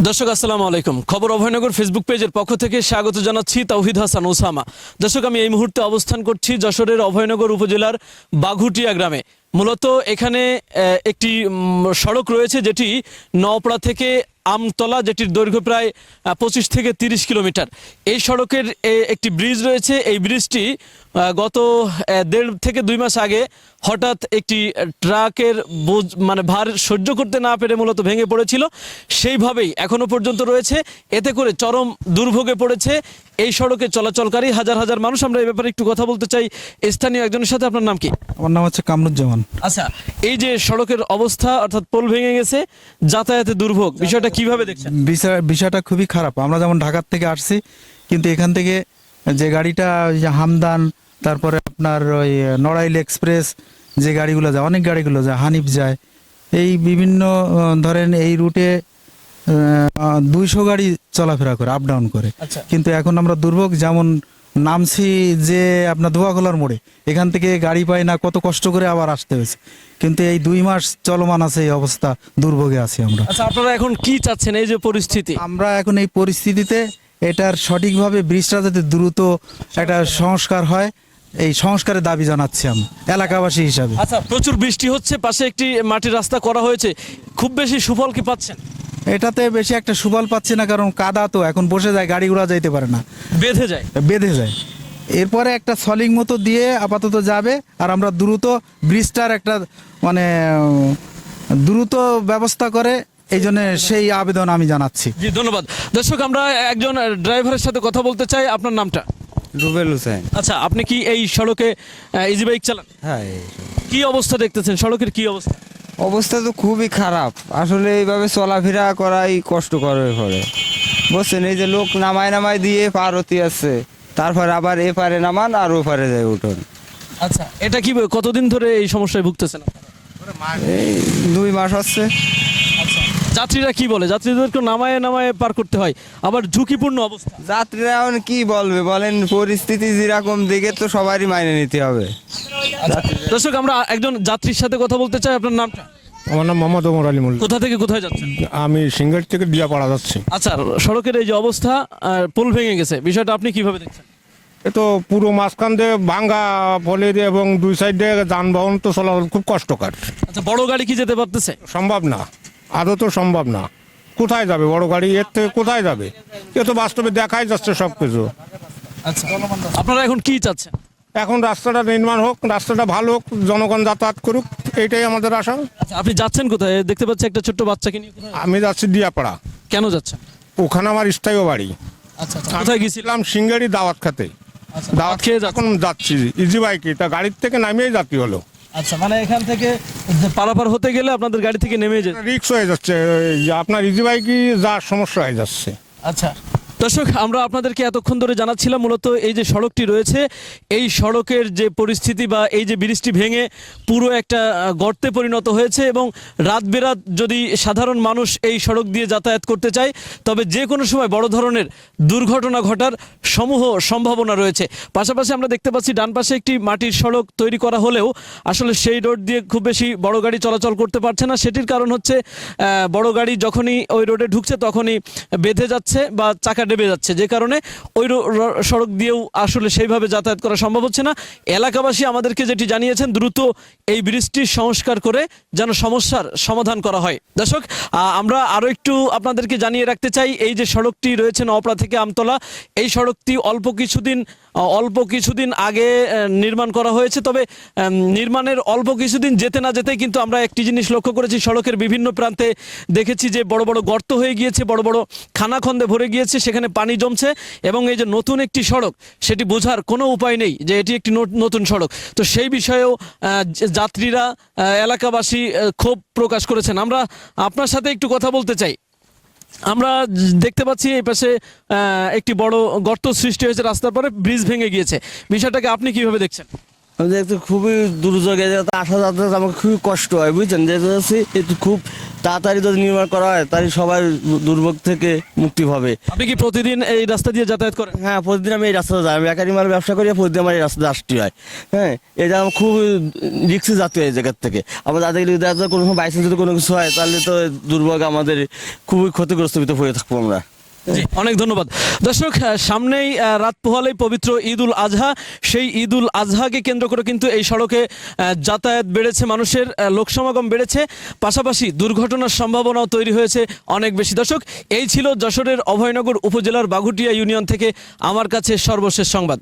দর্শক আসসালামু আলাইকুম। খবর অভয়নগর ফেসবুক পেজের পক্ষ থেকে স্বাগত জানাচ্ছি তৌহিদ হাসান ওসামা। দর্শক, আমি এই মুহূর্তে অবস্থান করছি যশোরের অভয়নগর উপজেলার বাঘুটিয়া গ্রামে। মূলত এখানে একটি সড়ক রয়েছে যেটি নওপাড়া থেকে আমতলা, যেটির দৈর্ঘ্য প্রায় 25 থেকে 30 কিলোমিটার। এই সড়কের একটি ব্রিজ রয়েছে। এই ব্রিজটি গত 1.5 থেকে 2 মাস আগে হঠাৎ একটি ট্রাকের ভার সহ্য করতে না পেরে মূলত ভেঙে পড়েছিল। সেইভাবেই এখনো পর্যন্ত রয়েছে। এতে করে চরম দুর্ভোগে পড়েছে এই সড়কে চলাচলকারী হাজার হাজার মানুষ। আমরা এই ব্যাপারে একটু কথা বলতে চাই স্থানীয় একজনের সাথে। আপনার নাম কি? আমার নাম হচ্ছে কামরুজ্জামান। আচ্ছা, এই যে সড়কের অবস্থা, অর্থাৎ পোল ভেঙে গেছে, যাতায়াতের দুর্ভোগ, বিষয়টা কিভাবে দেখছেন? বিষয়টা খুবই খারাপ। আমরা যেমন ঢাকার থেকে আসছি, কিন্তু এখান থেকে যে গাড়িটা হামদান, তারপরে আপনার ওই নড়াইল এক্সপ্রেস যে গাড়িগুলো যায়, অনেক গাড়িগুলো যায়, হানিফ যায়, এই বিভিন্ন ধরেন এই রুটে 200 গাড়ি চলাফেরা করে, আপ ডাউন করে। কিন্তু এখন আমরা দুর্ভোগ, যেমন নামছি যে আপনার ধোয়াখোলার মোড়ে, এখান থেকে গাড়ি পাই না, কত কষ্ট করে আবার আসতে হয়েছে। কিন্তু এই 2 মাস চলমান আছে এই অবস্থা, দুর্ভোগে আছি আমরা। আচ্ছা, আপনারা এখন কি চাচ্ছেন এই যে পরিস্থিতি? আমরা এখন এই পরিস্থিতিতে এটার সঠিকভাবে ব্রিজটা যাতে দ্রুত একটা সংস্কার হয়, এই সংস্কারের দাবি জানাচ্ছি আমি এলাকাবাসী হিসাবে। আচ্ছা, প্রচুর বৃষ্টি হচ্ছে, পাশে একটি মাটির রাস্তা করা হয়েছে, খুব বেশি সুফল কি পাচ্ছেন? এটাতে বেশি একটা সুফল পাচ্ছি না, কারণ কাদা তো এখন বসে যায়, গাড়ি ঘোড়া যাইতে পারে না, বেঁধে যায়। এরপরে একটা সলিং মতো দিয়ে আপাতত যাবে, আর আমরা দ্রুত ব্রিজটার একটা দ্রুত ব্যবস্থা করে, এই জন্য সেই আবেদন আমি জানাচ্ছি। জি, ধন্যবাদ। দর্শক, আমরা একজন ড্রাইভারের সাথে কথা বলতে চাই। আপনার নামটা? রুবেল হোসেন। আচ্ছা, আপনি কি এই সড়কে ইজি বাইক চালান? হ্যাঁ। কি অবস্থা দেখতেছেন, সড়কের কি অবস্থা? অবস্থা তো খুবই খারাপ, আসলে এইভাবে চলাফেরা করাই কষ্টকর হয়ে পড়ে, বুঝছেন। এই যে লোক নামায় দিয়ে পার হতে আসছে, তারপরে আবার এপারে নামান আর ওপারে যায় উঠুন। আচ্ছা, এটা কি কতদিন ধরে এই সমস্যায় ভুগতেছেন? এই 2 মাস হচ্ছে। যাত্রীরা কি বলে? যাত্রীদেরকে নামায় পার করতে হয়, আবার ঝুঁকিপূর্ণ অবস্থা। যাত্রীরা এখন কি বলবে বলেন, পরিস্থিতি যেরকম দিকে তো সবারই মাইনে নিতে হবে। দর্শক, আমরা একজন যাত্রীর সাথে কথা বলতে চাই। আপনার নামটা? আমার নাম মোহাম্মদ ওমর আলী মোল্লা। কোথা থেকে কোথায় যাচ্ছেন? আমি সিঙ্গার থেকে দিয়াপাড়া যাচ্ছি। আচ্ছা, সড়কের এই যে অবস্থা, পোল ভেঙে গেছে, বিষয়টা আপনি কিভাবে দেখছেন? এ তো পুরো মাঝখান দিয়ে ভাঙ্গা ফলে এবং 2 সাইডে যানবাহন তো চলাচল খুব কষ্টকর। আচ্ছা, বড় গাড়ি কি যেতে পারতেছে? সম্ভব না, আদৌ তো সম্ভব না। কোথায় যাবে বড় গাড়ি? এর থেকে কোথায় যাবে? এ তো বাস্তবে দেখাই যাচ্ছে সব কিছু। আচ্ছা, আপনারা এখন কি চাচ্ছেন? এখন রাস্তাটা নির্মাণ হোক, রাস্তাটা ভালো হোক, জনগণ যাতায়াত করুক, এইটাই আমাদের আশা। আচ্ছা, আপনি যাচ্ছেন কোথায়? দেখতে পাচ্ছি একটা ছোট্ট বাচ্চাকে নিয়ে। আমি যাচ্ছি দিয়াপাড়া। কেন যাচ্ছেন? ওখানে আমার স্থায়ী বাড়ি। আচ্ছা, কোথায় গেছিলাম? সিঙ্গারি দাওয়াত খেতে। দাওয়াত খেয়ে এখন যাচ্ছি ইজি বাইকে, তা গাড়ির থেকে নামিয়েই যাত্রী হলো। আচ্ছা, মানে এখান থেকে পারাপার হতে গেলে আপনাদের গাড়ি থেকে নেমে যায়, রিক্স হয়ে যাচ্ছে, আপনার ইজি বাইকই যার সমস্যা হয়ে যাচ্ছে। আচ্ছা দর্শক, আমরা আপনাদেরকে এতক্ষণ ধরে জানাচ্ছিলাম মূলত এই যে সড়কটি রয়েছে, এই সড়কের যে পরিস্থিতি বা এই যে ব্রিজটি ভেঙে পুরো একটা গর্তে পরিণত হয়েছে, এবং রাত বেরাত যদি সাধারণ মানুষ এই সড়ক দিয়ে যাতায়াত করতে চায় তবে যে কোনো সময় বড় ধরনের দুর্ঘটনা ঘটার সমূহ সম্ভাবনা রয়েছে। পাশাপাশি আমরা দেখতে পাচ্ছি ডান পাশে একটি মাটির সড়ক তৈরি করা হলেও আসলে সেই রোড দিয়ে খুব বেশি বড় গাড়ি চলাচল করতে পারছে না। সেটির কারণ হচ্ছে বড় গাড়ি যখনই ওই রোডে ঢুকছে তখনই বেঁধে যাচ্ছে বা চাকা ডেবে যাচ্ছে, যে কারণে ওই সড়ক দিয়েও আসলে সেইভাবে যাতায়াত করা সম্ভব হচ্ছে না। এলাকাবাসী আমাদেরকে যেটি জানিয়েছেন, দ্রুত এই ব্রিজটির সংস্কার করে যেন সমস্যার সমাধান করা হয়। দর্শক, আমরা আরও একটু আপনাদেরকে জানিয়ে রাখতে চাই, এই যে সড়কটি রয়েছে নওপাড়া থেকে আমতলা, এই সড়কটি অল্প কিছুদিন আগে নির্মাণ করা হয়েছে। তবে নির্মাণের অল্প কিছুদিন যেতে না যেতেই কিন্তু আমরা একটি জিনিস লক্ষ্য করেছি, সড়কের বিভিন্ন প্রান্তে দেখেছি যে বড় বড় গর্ত হয়ে গিয়েছে, বড় বড় খানাখন্দে ভরে গিয়েছে, সেখানে পানি জমছে, এবং এই যে নতুন একটি সড়ক সেটি বোঝার কোনো উপায় নেই যে এটি একটি নতুন সড়ক। তো সেই বিষয়েও যাত্রীরা, এলাকাবাসী ক্ষোভ প্রকাশ করেছেন। আমরা আপনার সাথে একটু কথা বলতে চাই। আমরা দেখতে পাচ্ছি এই পাশে একটি বড় গর্ত সৃষ্টি হয়েছে রাস্তার পরে, ব্রিজ ভেঙে গিয়েছে, বিষয়টাকে আপনি কিভাবে দেখছেন? আমি দেখতে খুবই দুর্যোগে আসা যাতে আমাকে খুবই কষ্ট হয়, বুঝছেন। যেতে যাচ্ছি একটু খুব তাড়াতাড়ি যদি নির্মাণ করা হয় তাহলে সবাই দুর্ভোগ থেকে মুক্তি পাবে। আপনি কি প্রতিদিন এই রাস্তা দিয়ে যাতায়াত করেন? হ্যাঁ, প্রতিদিন আমি এই রাস্তাতে যাই, আমি একাডি মাল ব্যবসা করি, প্রতিদিন আমার এই রাস্তাতে আসতে হয়। হ্যাঁ, এটা আমার খুব রিক্সি জাতীয় এই জায়গার থেকে। আমরা যাদের কোনো সময় বাইসেন্স যদি কোনো কিছু হয় তাহলে তো দুর্ভোগ আমাদের খুবই ক্ষতিগ্রস্ত ভিতরে হয়ে থাকবো আমরা। জি, অনেক ধন্যবাদ। দর্শক, সামনেই রাত পোহালেই পবিত্র ঈদ উল আজহা। সেই ঈদ উল আজহাকে কেন্দ্র করে কিন্তু এই সড়কে যাতায়াত বেড়েছে, মানুষের লোক সমাগম বেড়েছে, পাশাপাশি দুর্ঘটনার সম্ভাবনাও তৈরি হয়েছে অনেক বেশি। দর্শক, এই ছিল যশোরের অভয়নগর উপজেলার বাঘুটিয়া ইউনিয়ন থেকে আমার কাছে সর্বশেষ সংবাদ।